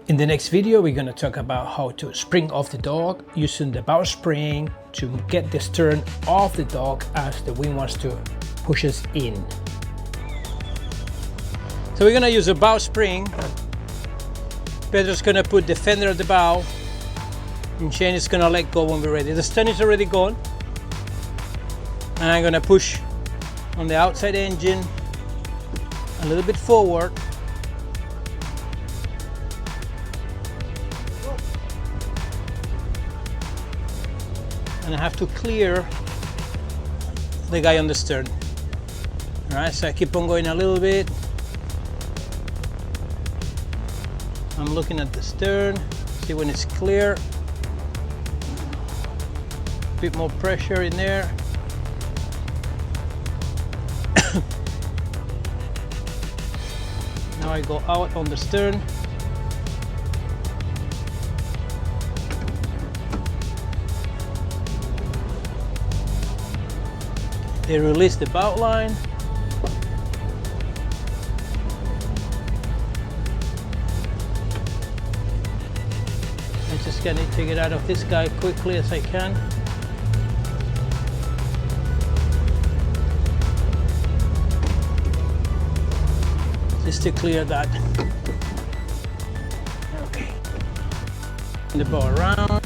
In the next video, we're going to talk about how to spring off the dog using the bow spring to get the stern off the dog as the wind wants to push us in. So we're going to use a bow spring. Pedro's going to put the fender of the bow and Shane is going to let go when we're ready. The stern is already gone. And I'm going to push on the outside engine a little bit forward. And I have to clear the guy on the stern. All right, so I keep on going a little bit. I'm looking at the stern, see when it's clear. A bit more pressure in there. Now I go out on the stern. They release the bow line. I'm just going to take it out of this guy quickly as I can. Just to clear that. Okay. The bow around,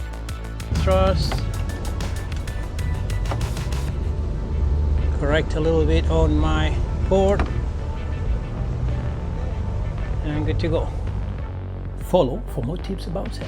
thrust. Correct a little bit on my port, and I'm good to go. Follow for more tips about it.